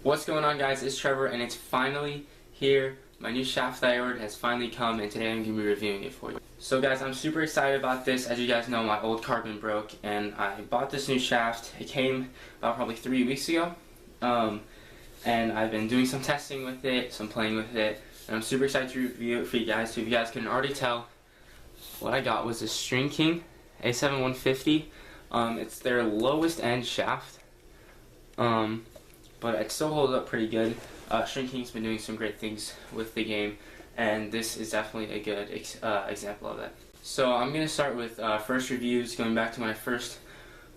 What's going on, guys? It's Trevor, and it's finally here. My new shaft that I ordered has finally come, and today I'm going to be reviewing it for you. So guys, I'm super excited about this. As you guys know, my old carbon broke, and I bought this new shaft. It came about probably 3 weeks ago, and I've been doing some testing with it, some playing with it, and I'm super excited to review it for you guys. So if you guys can already tell, what I got was a STRINKING A7150. It's their lowest end shaft. But it still holds up pretty good. STRINKING's been doing some great things with the game, and this is definitely a good example of that. So I'm going to start with first reviews, going back to when I first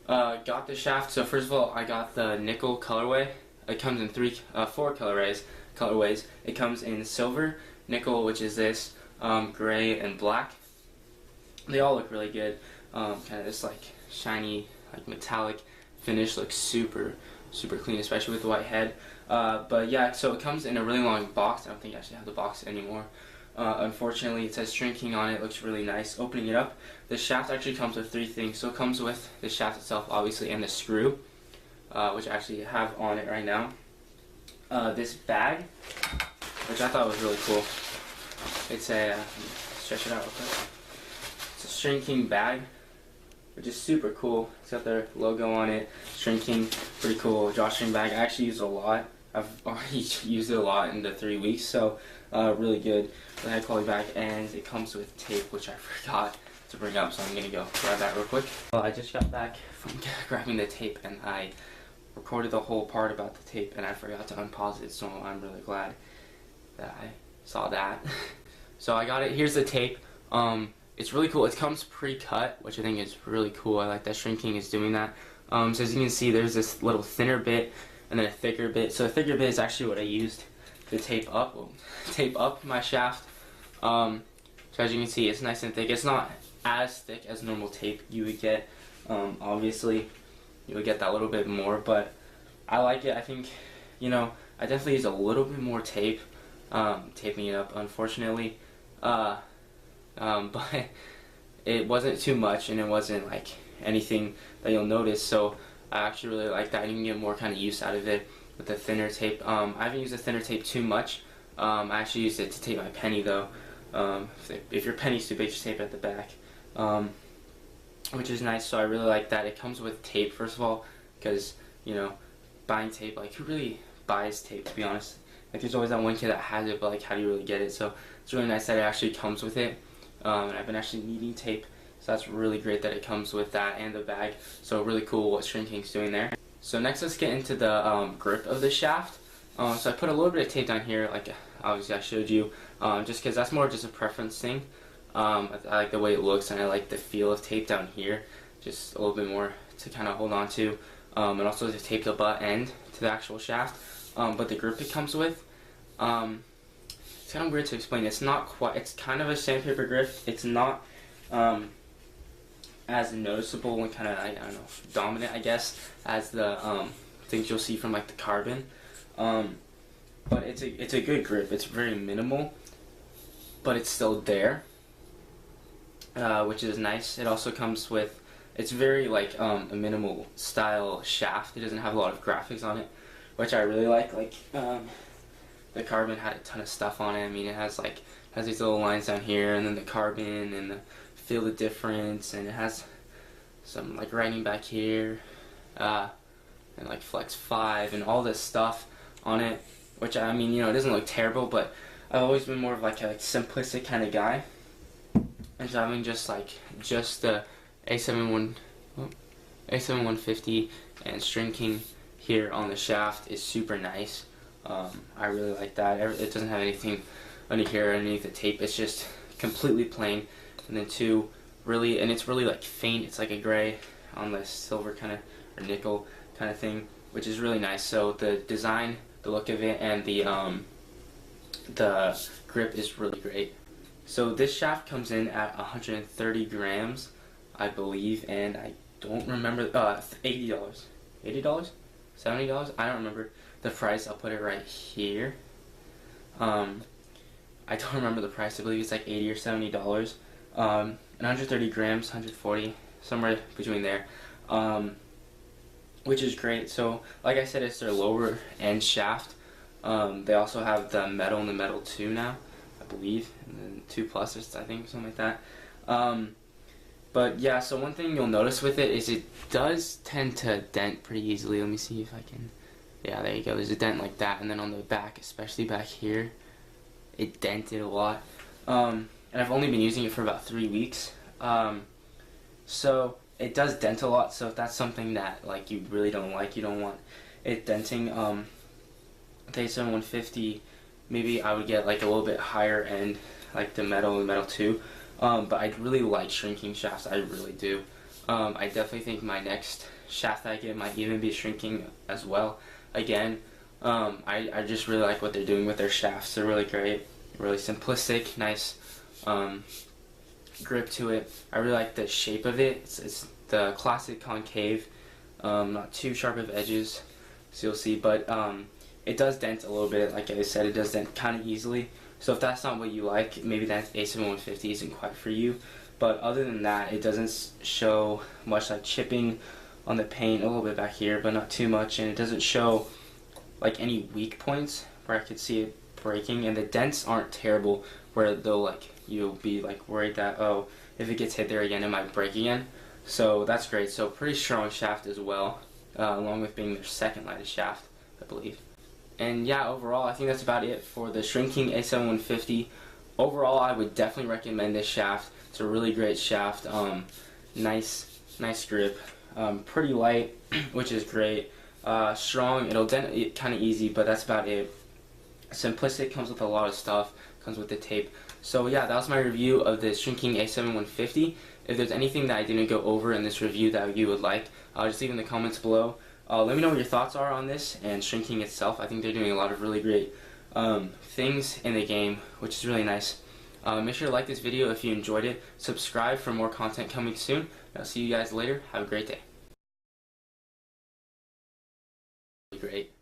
got the shaft. So first of all, I got the nickel colorway. It comes in four colorways. It comes in silver, nickel, which is this, gray, and black. They all look really good. Kind of this like shiny, like metallic finish. Looks super clean, especially with the white head. But yeah, so it comes in a really long box. I don't think I actually have the box anymore. Unfortunately, it says STRINKING on it. Looks really nice. Opening it up, the shaft actually comes with three things. So it comes with the shaft itself, obviously, and the screw, which I actually have on it right now. This bag, which I thought was really cool. It's a, stretch it out real quick. It's a STRINKING bag, which is super cool. It's got their logo on it. STRINKING, pretty cool drawstring bag. I actually use it a lot. I've already used it a lot in the 3 weeks, so really good, really high quality bag. And it comes with tape, which I forgot to bring up, so I'm gonna go grab that real quick. Well, I just got back from grabbing the tape, and I recorded the whole part about the tape, and I forgot to unpause it, so I'm really glad that I saw that. So I got it. Here's the tape. It's really cool. It comes pre-cut, which I think is really cool. I like that STRINKING is doing that. So as you can see, there's this little thinner bit and then a thicker bit. So the thicker bit is actually what I used to tape up my shaft. So as you can see, it's nice and thick. It's not as thick as normal tape you would get. Obviously, you would get that little bit more, but I like it. I think, you know, I definitely use a little bit more tape, taping it up, unfortunately. But it wasn't too much, and it wasn't like anything that you'll notice, so I actually really like that. You can get more kind of use out of it with the thinner tape. I haven't used the thinner tape too much. I actually used it to tape my penny though. If your penny's too big, just tape it at the back, which is nice. So I really like that. It comes with tape, first of all, because, you know, buying tape, like, who really buys tape, to be honest? Like, there's always that one kid that has it, but like, how do you really get it? So it's really nice that it actually comes with it. And I've been actually needing tape, so that's really great that it comes with that and the bag. So really cool what STRINKING's doing there. So next, let's get into the grip of the shaft. So I put a little bit of tape down here, like obviously I showed you, just because that's more just a preference thing. I like the way it looks, and I like the feel of tape down here, just a little bit more to kind of hold on to. And also to tape the butt end to the actual shaft. But the grip it comes with, it's kind of weird to explain. It's not quite, it's kind of a sandpaper grip. It's not as noticeable and kind of, I don't know, dominant, I guess, as the things you'll see from like the carbon. But it's a good grip. It's very minimal, but it's still there, which is nice. It also comes with, it's very like a minimal style shaft. It doesn't have a lot of graphics on it, which I really like. Like, the carbon had a ton of stuff on it. I mean, it has these little lines down here, and then the carbon, and the feel the difference, and it has some like writing back here, and like Flex 5 and all this stuff on it, which, I mean, you know, it doesn't look terrible, but I've always been more of like a simplistic kind of guy, and so having just the A7150 and STRINKING here on the shaft is super nice. I really like that. It doesn't have anything under here underneath the tape. It's just completely plain. And then it's really like faint. It's like a gray on the silver kind of, or nickel kind of thing, which is really nice. So the design, the look of it, and the grip is really great. So this shaft comes in at 130 grams, I believe, and I don't remember, $80. $80? $70? I don't remember the price. I'll put it right here. I don't remember the price. I believe it's like $80 or $70. And 130 grams, 140, somewhere between there. which is great. So like I said, it's their lower end shaft. They also have the metal and the metal 2 now, I believe, and then 2 plus, I think, something like that. But yeah, so one thing you'll notice with it is it does tend to dent pretty easily. Let me see if I can, yeah, there you go, there's a dent like that, and then on the back, especially back here, it dented a lot. And I've only been using it for about 3 weeks. So it does dent a lot, so if that's something that like you really don't like, you don't want it denting, the A7150, maybe I would get like a little bit higher end, like the metal 2. But I really like shrinking shafts, I really do. I definitely think my next shaft that I get might even be shrinking as well. Again, I just really like what they're doing with their shafts. They're really great, really simplistic, nice grip to it. I really like the shape of it. It's the classic concave, not too sharp of edges, so you'll see, but it does dent a little bit. Like I said, it does dent kind of easily. So if that's not what you like, maybe that A7150 isn't quite for you. But other than that, it doesn't show much like chipping on the paint, a little bit back here, but not too much, and it doesn't show like any weak points where I could see it breaking, and the dents aren't terrible where they'll like, you'll be like worried that, oh, if it gets hit there again, it might break again. So that's great. So pretty strong shaft as well, along with being their second lightest shaft, I believe. And yeah, overall, I think that's about it for the Shrinking A7150. Overall, I would definitely recommend this shaft. It's a really great shaft. Nice grip. Pretty light, which is great. Strong, it'll dent it kind of easy, but that's about it. Simplistic, comes with a lot of stuff, comes with the tape. So yeah, that was my review of the Shrinking A7150. If there's anything that I didn't go over in this review that you would like, just leave in the comments below. Let me know what your thoughts are on this and shrinking itself. I think they're doing a lot of really great things in the game, which is really nice. Make sure to like this video if you enjoyed it. Subscribe for more content coming soon. I'll see you guys later. Have a great day. Great.